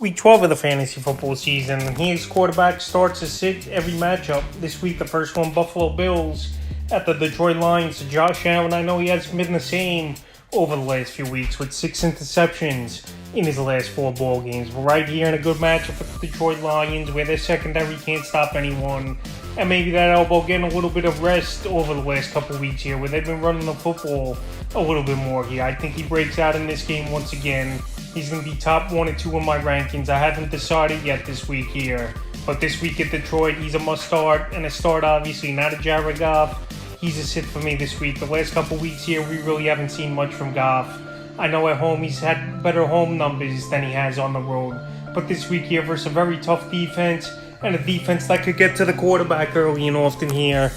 Week 12 of the fantasy football season, and his quarterback starts to sit every matchup. This week, the first one, Buffalo Bills at the Detroit Lions. Josh Allen, I know he hasn't been the same over the last few weeks with 6 interceptions in his last 4 ball games. But right here in a good matchup with the Detroit Lions, where their secondary can't stop anyone, and maybe that elbow getting a little bit of rest over the last couple weeks here, where they've been running the football a little bit more here. I think he breaks out in this game once again. He's going to be top 1 and 2 in my rankings. I haven't decided yet this week here. But this week at Detroit, he's a must-start. And a start, obviously, not a Jared Goff. He's a sit for me this week. The last couple weeks here, we really haven't seen much from Goff. I know at home he's had better home numbers than he has on the road. But this week here versus a very tough defense, and a defense that could get to the quarterback early and often here.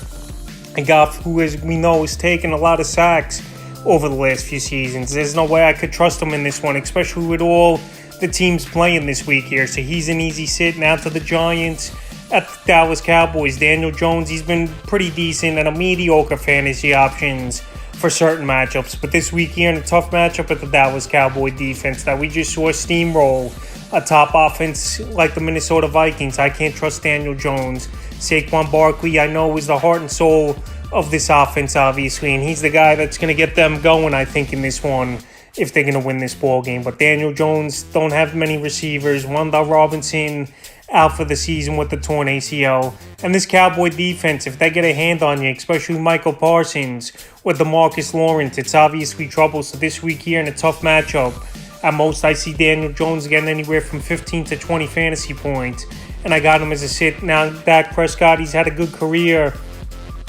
And Goff, who, as we know, has taken a lot of sacks over the last few seasons. There's no way I could trust him in this one, especially with all the teams playing this week here. So he's an easy sit. Now to the Giants at the Dallas Cowboys. Daniel Jones, he's been pretty decent and a mediocre fantasy options for certain matchups. But this week here in a tough matchup at the Dallas Cowboy defense that we just saw steamroll a top offense like the Minnesota Vikings, I can't trust Daniel Jones. Saquon Barkley, I know, is the heart and soul of this offense, obviously, and he's the guy that's going to get them going, I think, in this one if they're going to win this ball game. But Daniel Jones don't have many receivers. Wanda Robinson out for the season with the torn ACL. And this Cowboy defense, if they get a hand on you, especially Michael Parsons with the Marcus Lawrence, it's obviously trouble. So this week here in a tough matchup, at most I see Daniel Jones getting anywhere from 15 to 20 fantasy points. And I got him as a sit. Now, Dak Prescott, he's had a good career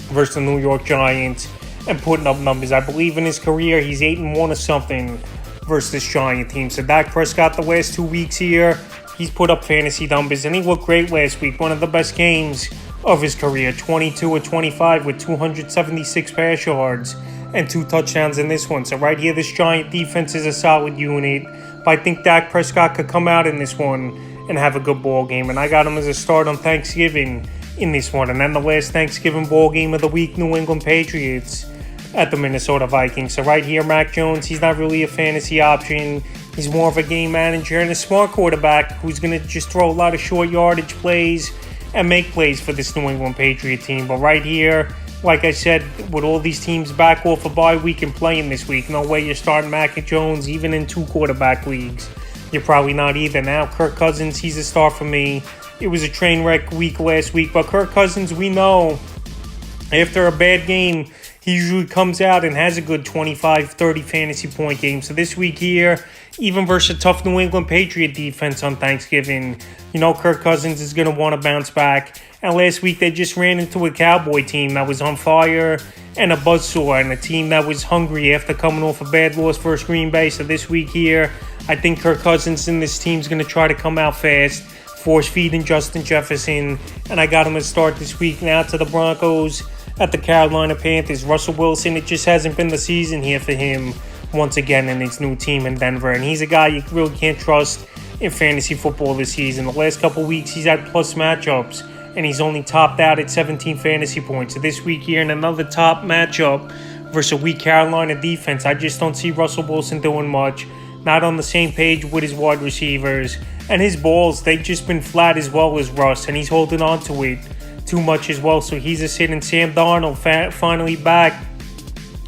versus the New York Giants and putting up numbers. I believe in his career he's 8-1 or something versus this Giant team. So Dak Prescott the last 2 weeks here, he's put up fantasy numbers and he looked great last week. One of the best games of his career, 22 or 25 with 276 pass yards and 2 touchdowns in this one. So right here, this Giant defense is a solid unit. But I think Dak Prescott could come out in this one and have a good ball game. And I got him as a start on Thanksgiving in this one. And then the last Thanksgiving ball game of the week, New England Patriots at the Minnesota Vikings. So right here, Mac Jones, he's not really a fantasy option. He's more of a game manager and a smart quarterback who's going to just throw a lot of short yardage plays and make plays for this New England Patriot team. But right here, like I said, with all these teams back off a bye week and playing this week, no way you're starting Mac Jones even in 2 quarterback leagues. You're probably not either. Now, Kirk Cousins, he's a star for me. It was a train wreck week last week, but Kirk Cousins, we know, after a bad game, he usually comes out and has a good 25, 30 fantasy point game. So this week here, even versus a tough New England Patriot defense on Thanksgiving, you know Kirk Cousins is going to want to bounce back. And last week, they just ran into a Cowboy team that was on fire and a buzzsaw, and a team that was hungry after coming off a bad loss versus Green Bay. So this week here, I think Kirk Cousins and this team's going to try to come out fast, force feeding Justin Jefferson, and I got him to start this week. Now to the Broncos at the Carolina Panthers. Russell Wilson, it just hasn't been the season here for him once again in his new team in Denver, and he's a guy you really can't trust in fantasy football this season. The last couple weeks, he's had plus matchups, and he's only topped out at 17 fantasy points. So this week here in another top matchup versus a weak Carolina defense, I just don't see Russell Wilson doing much. Not on the same page with his wide receivers. And his balls, they've just been flat as well as Russ, and he's holding on to it too much as well. So he's a sit, and Sam Darnold finally back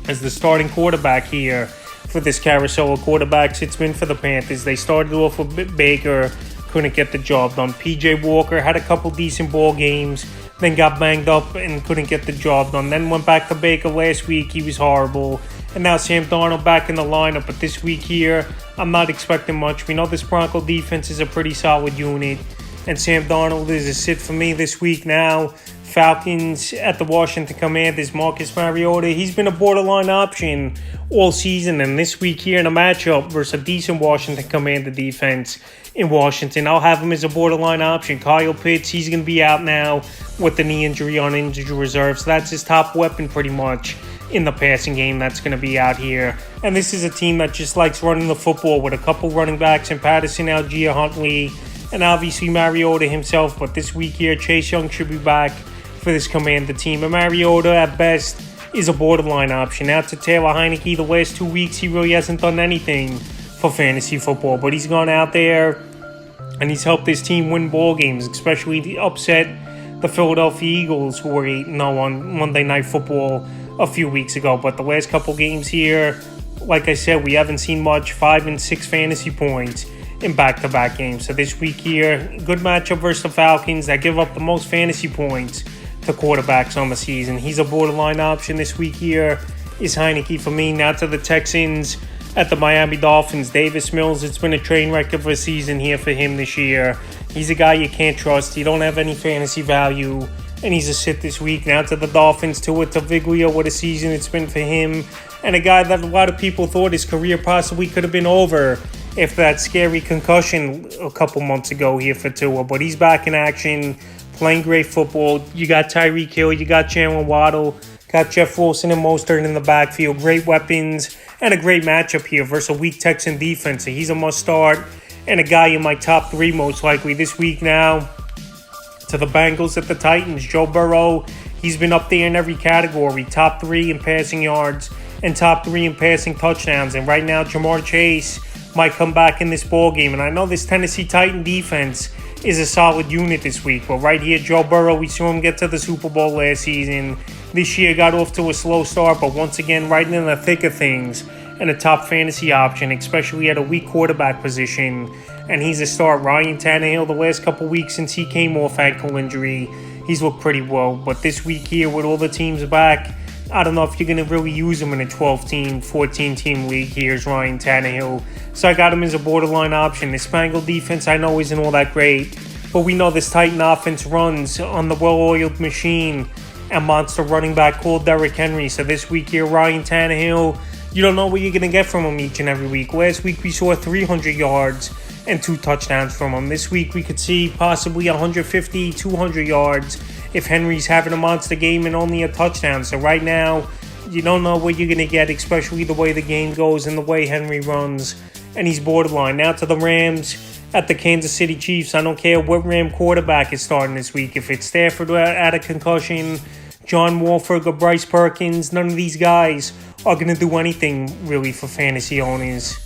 as the starting quarterback here for this carousel of quarterbacks it's been for the Panthers. They started off with Baker, couldn't get the job done. PJ Walker had a couple decent ball games, then got banged up and couldn't get the job done. Then went back to Baker last week, he was horrible. And now Sam Darnold back in the lineup. But this week here, I'm not expecting much. We know this Bronco defense is a pretty solid unit. And Sam Darnold is a sit for me this week now. Falcons at the Washington Commanders. Marcus Mariota, he's been a borderline option all season. And this week here in a matchup versus a decent Washington Commander defense in Washington, I'll have him as a borderline option. Kyle Pitts, he's going to be out now with the knee injury on injured reserve. So that's his top weapon pretty much in the passing game that's going to be out here. And this is a team that just likes running the football with a couple running backs in Patterson, Algier, Huntley, and obviously Mariota himself. But this week here, Chase Young should be back for this Commander team. And Mariota, at best, is a borderline option. Now to Taylor Heineke, the last 2 weeks, he really hasn't done anything for fantasy football. But he's gone out there and he's helped his team win ball games, especially the upset the Philadelphia Eagles, who were 8-0 on Monday Night Football a few weeks ago. But the last couple games here, like I said, we haven't seen much. 5 and 6 fantasy points in back-to-back games. So this week here, good matchup versus the Falcons that give up the most fantasy points to quarterbacks on the season. He's a borderline option this week here. Is Heineke for me. Now to the Texans at the Miami Dolphins. Davis Mills, it's been a train wreck of a season here for him this year. He's a guy you can't trust. You don't have any fantasy value, and he's a sit this week. Now to the Dolphins, Tua Tagovailoa, what a season it's been for him, and a guy that a lot of people thought his career possibly could have been over if that scary concussion a couple months ago here for Tua. But he's back in action, playing great football. You got Tyreek Hill, you got Jalen Waddle, got Jeff Wilson and Mostert in the backfield. Great weapons and a great matchup here versus a weak Texan defense. So he's a must-start and a guy in my top 3 most likely this week. Now to the Bengals at the Titans. Joe Burrow, he's been up there in every category. Top 3 in passing yards and top 3 in passing touchdowns. And right now, Jamar Chase might come back in this ball game. And I know this Tennessee Titan defense is a solid unit this week. But right here, Joe Burrow, we saw him get to the Super Bowl last season. This year got off to a slow start, but once again, right in the thick of things and a top fantasy option, especially at a weak quarterback position. And he's a start. Ryan Tannehill, the last couple weeks since he came off ankle injury, he's looked pretty well. But this week here, with all the teams back, I don't know if you're going to really use him in a 12-team, 14-team league. Here's Ryan Tannehill. So I got him as a borderline option. The Bengal defense I know isn't all that great, but we know this Titan offense runs on the well-oiled machine and monster running back called Derrick Henry. So this week here, Ryan Tannehill, you don't know what you're going to get from him each and every week. Last week we saw 300 yards and 2 touchdowns from him. This week we could see possibly 150, 200 yards if Henry's having a monster game and only a touchdown. So right now, you don't know what you're going to get, especially the way the game goes and the way Henry runs. And he's borderline. Now to the Rams at the Kansas City Chiefs. I don't care what Ram quarterback is starting this week. If it's Stafford out of concussion, John Wolford or Bryce Perkins, none of these guys are going to do anything really for fantasy owners.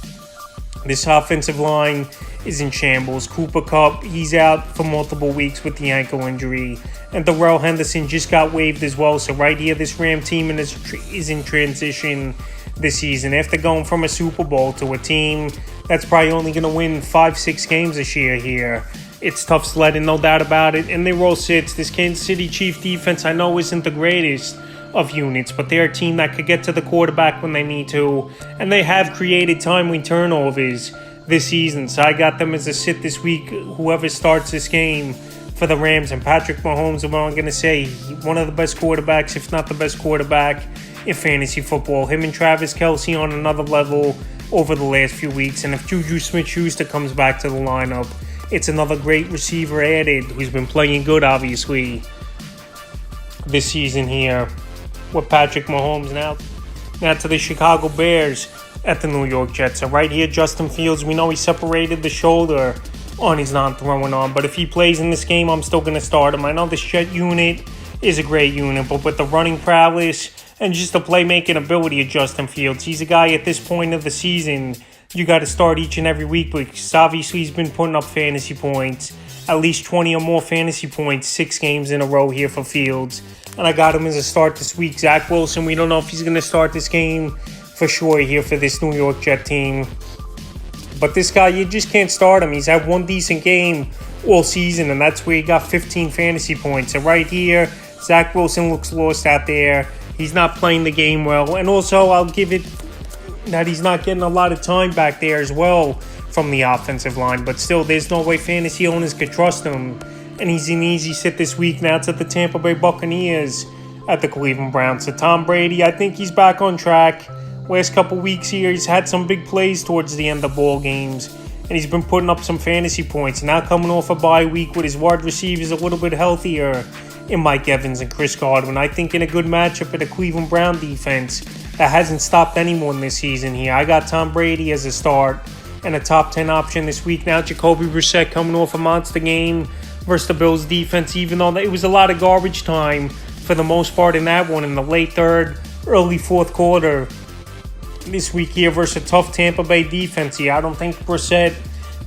This offensive line is in shambles. Cooper Kupp, he's out for multiple weeks with the ankle injury. And Darrell Henderson just got waived as well. So right here, this Ram team is in transition this season. After going from a Super Bowl to a team that's probably only going to win 5-6 games this year here, it's tough sledding, no doubt about it. And they roll sits. This Kansas City Chiefs defense I know isn't the greatest of units, but they're a team that could get to the quarterback when they need to, and they have created timely turnovers this season. So I got them as a sit this week, whoever starts this game for the Rams. And Patrick Mahomes, I'm going to say, one of the best quarterbacks, if not the best quarterback in fantasy football. Him and Travis Kelce on another level over the last few weeks. And if Juju Smith-Schuster comes back to the lineup, it's another great receiver added who's been playing good, obviously, this season here with Patrick Mahomes. Now to the Chicago Bears at the New York Jets. So right here, Justin Fields, we know he separated the shoulder on his non-throwing arm, but if he plays in this game, I'm still going to start him. I know this Jet unit is a great unit, but with the running prowess and just the playmaking ability of Justin Fields, he's a guy at this point of the season you got to start each and every week, because obviously he's been putting up fantasy points, at least 20 or more fantasy points, 6 games in a row here for Fields. And I got him as a start this week. Zach Wilson, we don't know if he's going to start this game for sure here for this New York Jet team. But this guy, you just can't start him. He's had one decent game all season, and that's where he got 15 fantasy points. So right here, Zach Wilson looks lost out there. He's not playing the game well. And also, I'll give it that he's not getting a lot of time back there as well from the offensive line. But still, there's no way fantasy owners could trust him. And he's an easy sit this week. Now it's at the Tampa Bay Buccaneers at the Cleveland Browns. So Tom Brady, I think he's back on track. Last couple weeks here, he's had some big plays towards the end of ball games. And he's been putting up some fantasy points. Now coming off a bye week with his wide receivers a little bit healthier in Mike Evans and Chris Godwin. I think in a good matchup at a Cleveland Brown defense that hasn't stopped anyone this season here. I got Tom Brady as a start and a top 10 option this week. Now Jacoby Brissett coming off a monster game versus the Bills defense, even though it was a lot of garbage time for the most part in that one in the late third, early fourth quarter this week here versus a tough Tampa Bay defense here. I don't think Brissett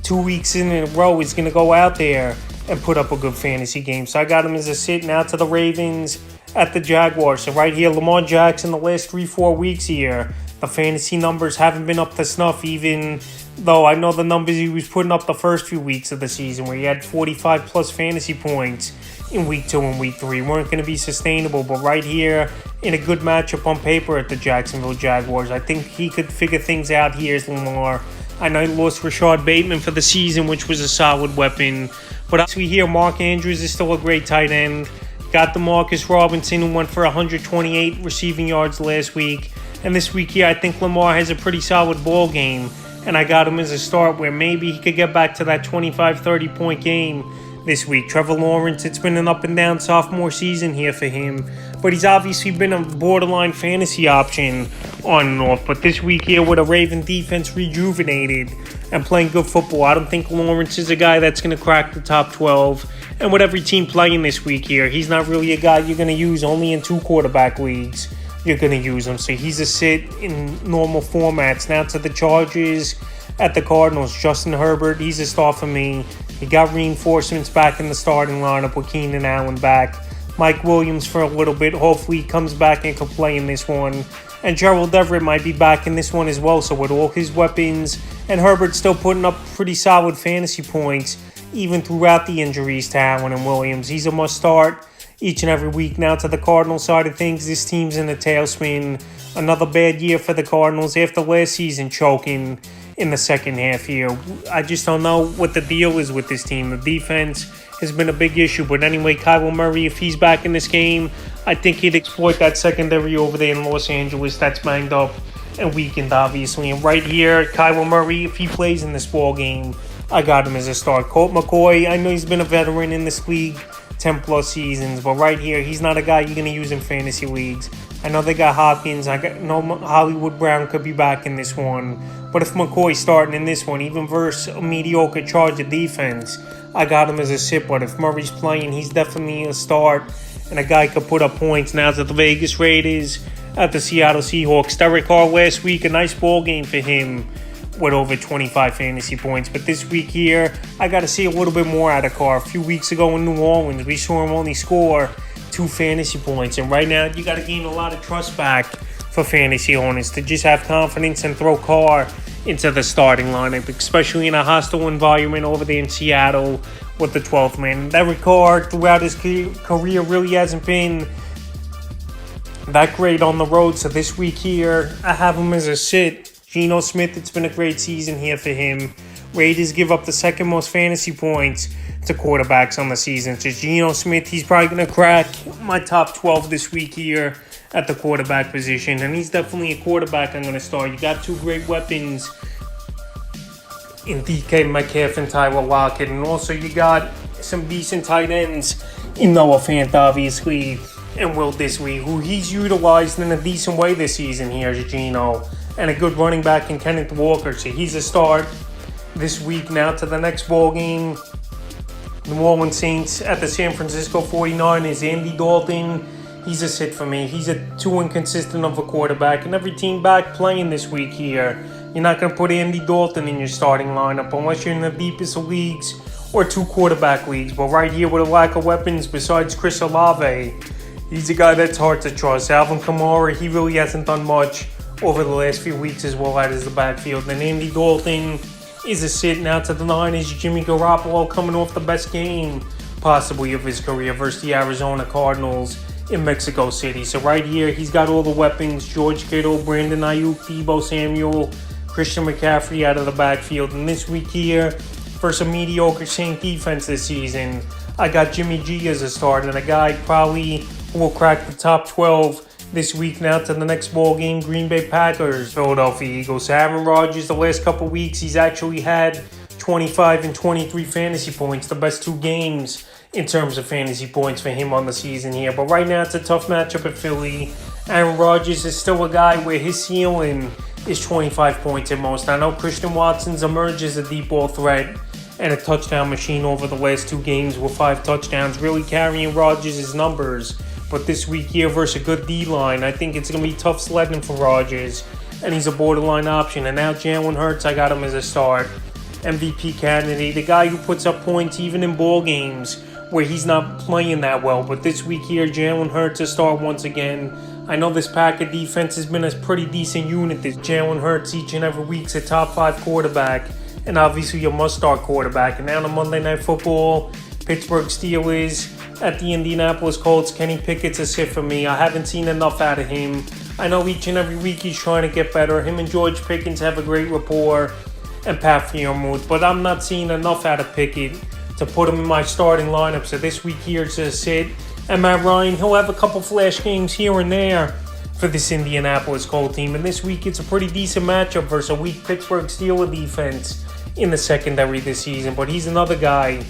2 weeks in a row is going to go out there and put up a good fantasy game. So I got him as a sit now to the Ravens at the Jaguars. So right here, Lamar Jackson, the last 3-4 weeks here, the fantasy numbers haven't been up to snuff, even though I know the numbers he was putting up the first few weeks of the season where he had 45-plus fantasy points in Week 2 and Week 3 weren't going to be sustainable. But right here, in a good matchup on paper at the Jacksonville Jaguars, I think he could figure things out here as Lamar. I know he lost Rashad Bateman for the season, which was a solid weapon. But as we hear, Mark Andrews is still a great tight end. Got DeMarcus Robinson, who went for 128 receiving yards last week. And this week here, I think Lamar has a pretty solid ball game. And I got him as a start where maybe he could get back to that 25-30 point game this week. Trevor Lawrence, it's been an up and down sophomore season here for him. But he's obviously been a borderline fantasy option on and off. But this week here with a Raven defense rejuvenated and playing good football, I don't think Lawrence is a guy that's going to crack the top 12. And with every team playing this week here, he's not really a guy you're going to use only in 2 quarterback leagues. You're going to use him. So he's a sit in normal formats. Now to the Chargers at the Cardinals. Justin Herbert, he's a start for me. He got reinforcements back in the starting lineup with Keenan Allen back. Mike Williams for a little bit. Hopefully he comes back and can play in this one. And Gerald Everett might be back in this one as well. So with all his weapons and Herbert still putting up pretty solid fantasy points even throughout the injuries to Allen and Williams, he's a must start each and every week. Now to the Cardinals side of things, this team's in a tailspin. Another bad year for the Cardinals after last season choking in the second half here. I just don't know what the deal is with this team. The defense has been a big issue. But anyway, Kyler Murray, if he's back in this game, I think he'd exploit that secondary over there in Los Angeles that's banged up and weakened, obviously. And right here, Kyler Murray, if he plays in this ball game, I got him as a start. Colt McCoy, I know he's been a veteran in this league, 10-plus seasons, but right here, he's not a guy you're going to use in fantasy leagues. I know they got Hopkins. I know Hollywood Brown could be back in this one. But if McCoy's starting in this one, even versus a mediocre Charger defense, I got him as a sit. But if Murray's playing, he's definitely a start. And a guy could put up points. Now to the Vegas Raiders at the Seattle Seahawks. Derek Carr last week, a nice ball game for him with over 25 fantasy points. But this week here, I got to see a little bit more out of Carr. A few weeks ago in New Orleans, we saw him only score 2 fantasy points. And right now, you got to gain a lot of trust back for fantasy owners to just have confidence and throw Carr into the starting lineup, especially in a hostile environment over there in Seattle with the 12th man. Derek Carr, throughout his career, really hasn't been that great on the road. So this week here, I have him as a sit. Geno Smith, it's been a great season here for him. Raiders give up the second most fantasy points to quarterbacks on the season. So Geno Smith, he's probably going to crack my top 12 this week here at the quarterback position. And he's definitely a quarterback I'm going to start. You got 2 great weapons in DK Metcalf and Tyler Lockett. And also you got some decent tight ends in Noah Fant, obviously, and Will Disley, who he's utilized in a decent way this season here as Geno. And a good running back in Kenneth Walker. So he's a start this week. Now to the next ball game. New Orleans Saints at the San Francisco 49ers. Andy Dalton, he's a sit for me. He's a too inconsistent of a quarterback. And every team back playing this week here, you're not going to put Andy Dalton in your starting lineup unless you're in the deepest of leagues or 2 quarterback leagues. But right here with a lack of weapons besides Chris Olave, he's a guy that's hard to trust. Alvin Kamara, he really hasn't done much over the last few weeks as well as the backfield. And Andy Dalton is a sit. Now to the Niners. Jimmy Garoppolo coming off the best game possibly of his career versus the Arizona Cardinals in Mexico City. So right here, he's got all the weapons. George Kittle, Brandon Ayuk, Deebo Samuel, Christian McCaffrey out of the backfield. And this week here, versus a mediocre Saint defense this season, I got Jimmy G as a start. And a guy probably will crack the top 12 this week. Now to the next ball game, Green Bay Packers, Philadelphia Eagles. Aaron Rodgers, the last couple weeks, he's actually had 25 and 23 fantasy points, the best 2 games in terms of fantasy points for him on the season here. But right now, it's a tough matchup at Philly. Aaron Rodgers is still a guy where his ceiling is 25 points at most. I know Christian Watson's emerged as a deep ball threat and a touchdown machine over the last 2 games with 5 touchdowns, really carrying Rodgers' numbers. But this week here versus a good D-line, I think it's going to be tough sledding for Rodgers, and he's a borderline option. And now Jalen Hurts, I got him as a start. MVP candidate, a guy who puts up points even in ball games where he's not playing that well. But this week here, Jalen Hurts to start once again. I know this Packer defense has been a pretty decent unit. This Jalen Hurts each and every week's a top 5 quarterback, and obviously a must-start quarterback. And now on Monday Night Football, Pittsburgh Steelers at the Indianapolis Colts. Kenny Pickett's a sit for me. I haven't seen enough out of him. I know each and every week he's trying to get better. Him and George Pickens have a great rapport, and Pat Freiermuth, but I'm not seeing enough out of Pickett to put him in my starting lineup. So this week here it's a sit. And Matt Ryan, he'll have a couple flash games here and there for this Indianapolis Colts team. And this week it's a pretty decent matchup versus a weak Pittsburgh Steelers defense in the secondary this season. But he's another guy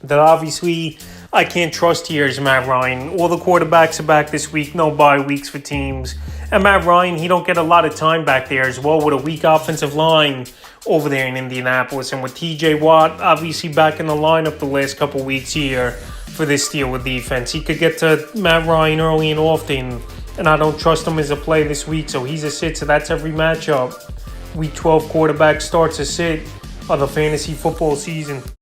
that obviously I can't trust here is Matt Ryan. All the quarterbacks are back this week, no bye weeks for teams. And Matt Ryan, he don't get a lot of time back there as well with a weak offensive line over there in Indianapolis. And with TJ Watt obviously back in the lineup the last couple weeks here for this Steelers defense, he could get to Matt Ryan early and often, and I don't trust him as a play this week, so he's a sit. So that's every matchup. Week 12 quarterback starts a sit of the fantasy football season.